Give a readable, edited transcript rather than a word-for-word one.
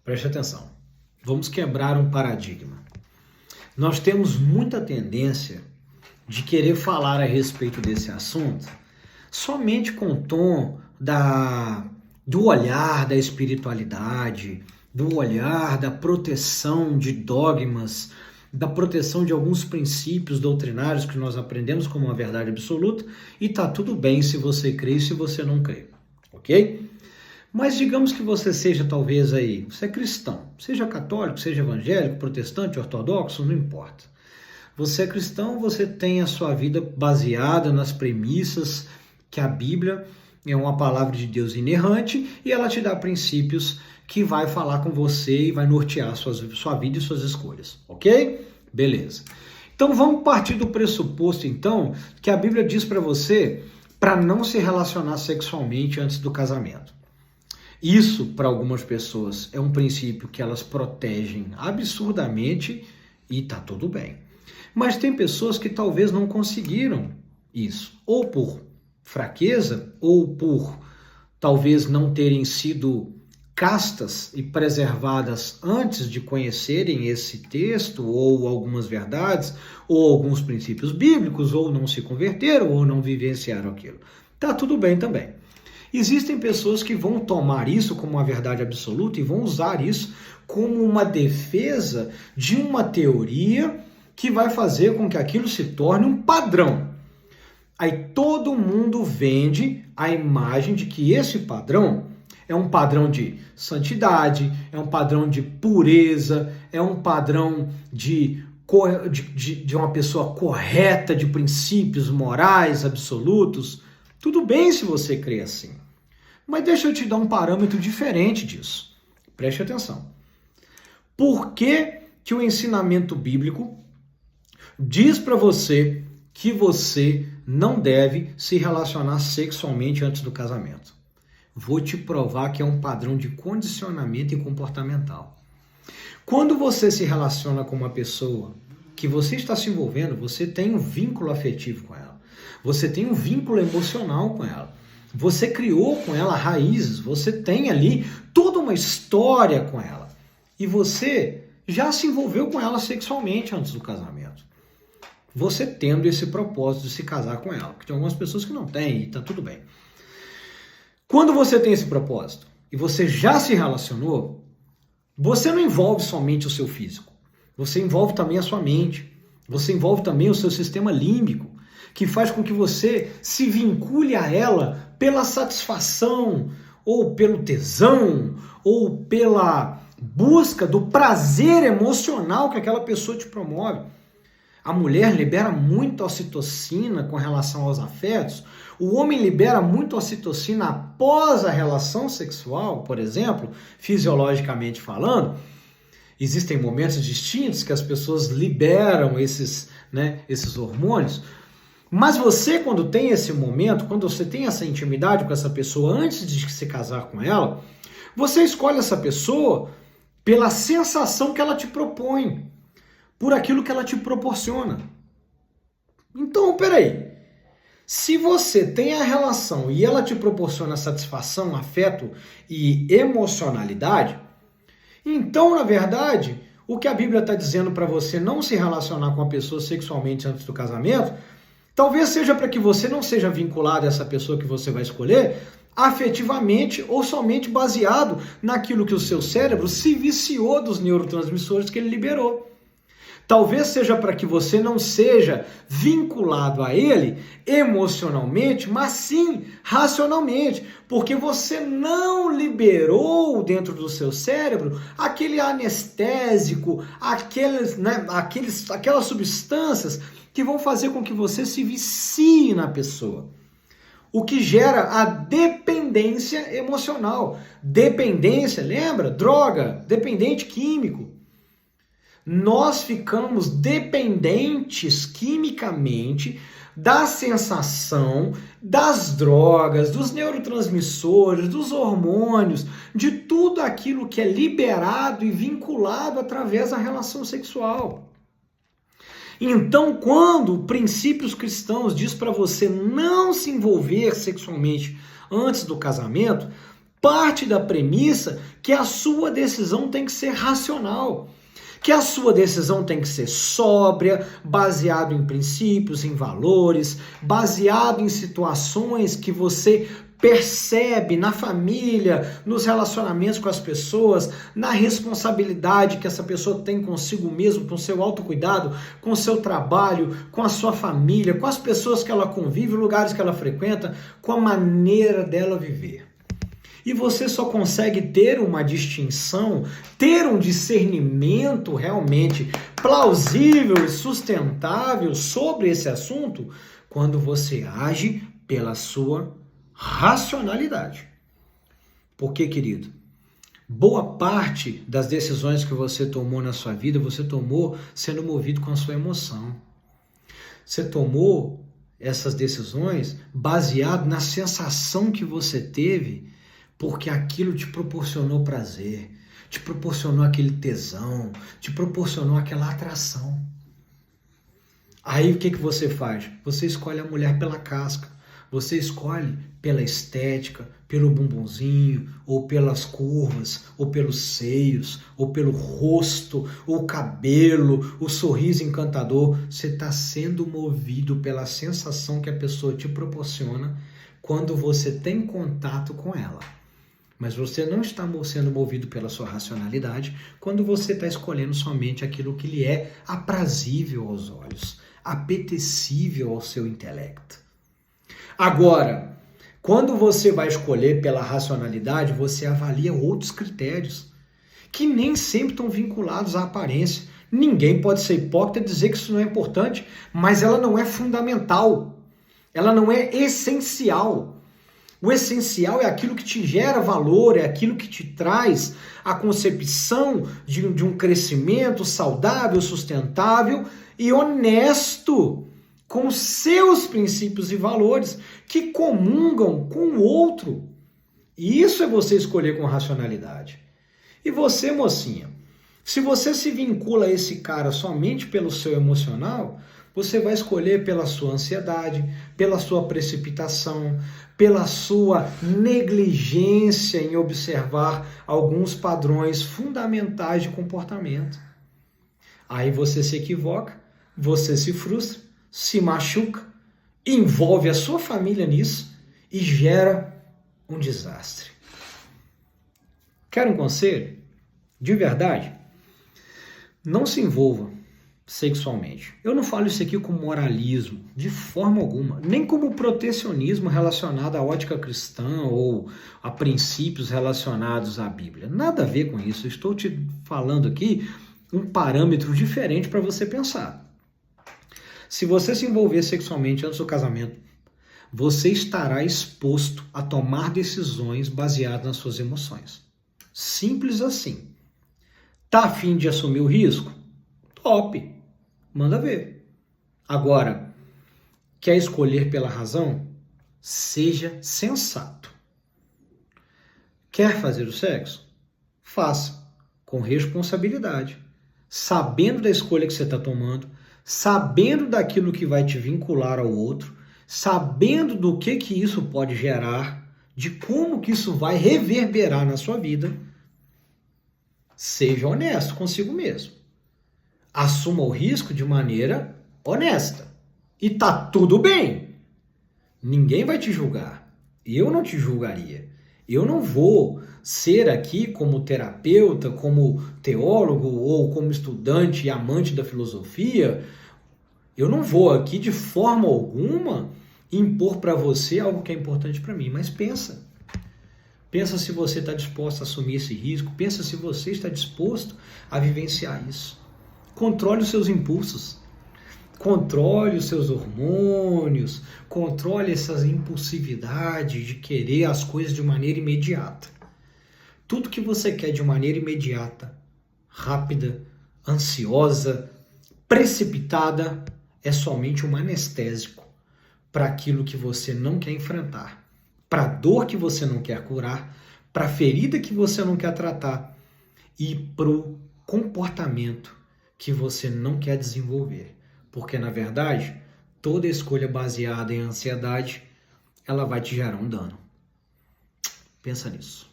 Preste atenção. Vamos quebrar um paradigma. Nós temos muita tendência de querer falar a respeito desse assunto somente com o tom do olhar da espiritualidade, do olhar da proteção de dogmas, da proteção de alguns princípios doutrinários que nós aprendemos como uma verdade absoluta, e tá tudo bem se você crê e se você não crê, ok? Mas digamos que você seja talvez aí, você é cristão, seja católico, seja evangélico, protestante, ortodoxo, não importa. Você é cristão, você tem a sua vida baseada nas premissas que a Bíblia é uma palavra de Deus inerrante e ela te dá princípios que vai falar com você e vai nortear sua vida e suas escolhas, ok? Beleza. Então vamos partir do pressuposto então que a Bíblia diz para você para não se relacionar sexualmente antes do casamento. Isso, para algumas pessoas, é um princípio que elas protegem absurdamente e tá tudo bem. Mas tem pessoas que talvez não conseguiram isso, ou por fraqueza, ou por talvez não terem sido castas e preservadas antes de conhecerem esse texto, ou algumas verdades, ou alguns princípios bíblicos, ou não se converteram, ou não vivenciaram aquilo. Tá tudo bem também. Existem pessoas que vão tomar isso como uma verdade absoluta e vão usar isso como uma defesa de uma teoria que vai fazer com que aquilo se torne um padrão. Aí todo mundo vende a imagem de que esse padrão é um padrão de santidade, é um padrão de pureza, é um padrão de uma pessoa correta, de princípios morais absolutos. Tudo bem se você crê assim. Mas deixa eu te dar um parâmetro diferente disso. Preste atenção. Por que que o ensinamento bíblico diz para você que você não deve se relacionar sexualmente antes do casamento? Vou te provar que é um padrão de condicionamento e comportamental. Quando você se relaciona com uma pessoa que você está se envolvendo, você tem um vínculo afetivo com ela. Você tem um vínculo emocional com ela. Você criou com ela raízes, você tem ali toda uma história com ela. E você já se envolveu com ela sexualmente antes do casamento. Você tendo esse propósito de se casar com ela. Porque tem algumas pessoas que não têm e tá tudo bem. Quando você tem esse propósito e você já se relacionou, você não envolve somente o seu físico. Você envolve também a sua mente. Você envolve também o seu sistema límbico, que faz com que você se vincule a ela pela satisfação, ou pelo tesão, ou pela busca do prazer emocional que aquela pessoa te promove. A mulher libera muito ocitocina com relação aos afetos, o homem libera muito ocitocina após a relação sexual, por exemplo, fisiologicamente falando. Existem momentos distintos que as pessoas liberam esses hormônios. Mas você, quando tem esse momento, quando você tem essa intimidade com essa pessoa antes de se casar com ela, você escolhe essa pessoa pela sensação que ela te propõe, por aquilo que ela te proporciona. Então, peraí. Se você tem a relação e ela te proporciona satisfação, afeto e emocionalidade, então, na verdade, o que a Bíblia está dizendo para você não se relacionar com a pessoa sexualmente antes do casamento, talvez seja para que você não seja vinculado a essa pessoa que você vai escolher afetivamente ou somente baseado naquilo que o seu cérebro se viciou dos neurotransmissores que ele liberou. Talvez seja para que você não seja vinculado a ele emocionalmente, mas sim racionalmente, porque você não liberou dentro do seu cérebro aquele anestésico, aquelas substâncias que vão fazer com que você se vicie na pessoa. O que gera a dependência emocional. Dependência, lembra? Droga, dependente químico. Nós ficamos dependentes quimicamente da sensação, das drogas, dos neurotransmissores, dos hormônios, de tudo aquilo que é liberado e vinculado através da relação sexual. Então, quando princípios cristãos diz para você não se envolver sexualmente antes do casamento, parte da premissa que a sua decisão tem que ser racional, que a sua decisão tem que ser sóbria, baseado em princípios, em valores, baseado em situações que você percebe na família, nos relacionamentos com as pessoas, na responsabilidade que essa pessoa tem consigo mesmo, com seu autocuidado, com seu trabalho, com a sua família, com as pessoas que ela convive, lugares que ela frequenta, com a maneira dela viver. E você só consegue ter uma distinção, ter um discernimento realmente plausível e sustentável sobre esse assunto quando você age pela sua racionalidade. Porque, querido, boa parte das decisões que você tomou na sua vida, você tomou sendo movido com a sua emoção. Você tomou essas decisões baseado na sensação que você teve porque aquilo te proporcionou prazer, te proporcionou aquele tesão, te proporcionou aquela atração. Aí o que você faz? Você escolhe a mulher pela casca, você escolhe pela estética, pelo bumbumzinho, ou pelas curvas, ou pelos seios, ou pelo rosto, o cabelo, o sorriso encantador. Você está sendo movido pela sensação que a pessoa te proporciona quando você tem contato com ela. Mas você não está sendo movido pela sua racionalidade quando você está escolhendo somente aquilo que lhe é aprazível aos olhos, apetecível ao seu intelecto. Agora, quando você vai escolher pela racionalidade, você avalia outros critérios que nem sempre estão vinculados à aparência. Ninguém pode ser hipócrita e dizer que isso não é importante, mas ela não é fundamental, ela não é essencial. O essencial é aquilo que te gera valor, é aquilo que te traz a concepção de um crescimento saudável, sustentável e honesto com seus princípios e valores que comungam com o outro. E isso é você escolher com racionalidade. E você, mocinha, se você se vincula a esse cara somente pelo seu emocional, você vai escolher pela sua ansiedade, pela sua precipitação, pela sua negligência em observar alguns padrões fundamentais de comportamento. Aí você se equivoca, você se frustra, se machuca, envolve a sua família nisso e gera um desastre. Quer um conselho? De verdade? Não se envolva sexualmente. Eu não falo isso aqui como moralismo, de forma alguma, nem como protecionismo relacionado à ótica cristã ou a princípios relacionados à Bíblia. Nada a ver com isso. Eu estou te falando aqui um parâmetro diferente para você pensar. Se você se envolver sexualmente antes do casamento, você estará exposto a tomar decisões baseadas nas suas emoções. Simples assim. Tá a fim de assumir o risco? Top! Manda ver. Agora, quer escolher pela razão? Seja sensato. Quer fazer o sexo? Faça, com responsabilidade, sabendo da escolha que você está tomando, sabendo daquilo que vai te vincular ao outro, sabendo do que isso pode gerar, de como que isso vai reverberar na sua vida. Seja honesto consigo mesmo. Assuma o risco de maneira honesta. E tá tudo bem. Ninguém vai te julgar. Eu não te julgaria. Eu não vou ser aqui como terapeuta, como teólogo ou como estudante e amante da filosofia. Eu não vou aqui de forma alguma impor para você algo que é importante para mim. Mas pensa. Pensa se você está disposto a assumir esse risco. Pensa se você está disposto a vivenciar isso. Controle os seus impulsos, controle os seus hormônios, controle essa impulsividade de querer as coisas de maneira imediata. Tudo que você quer de maneira imediata, rápida, ansiosa, precipitada, é somente um anestésico para aquilo que você não quer enfrentar, para a dor que você não quer curar, para a ferida que você não quer tratar e para o comportamento que você não quer desenvolver. Porque, na verdade, toda escolha baseada em ansiedade, ela vai te gerar um dano. Pensa nisso.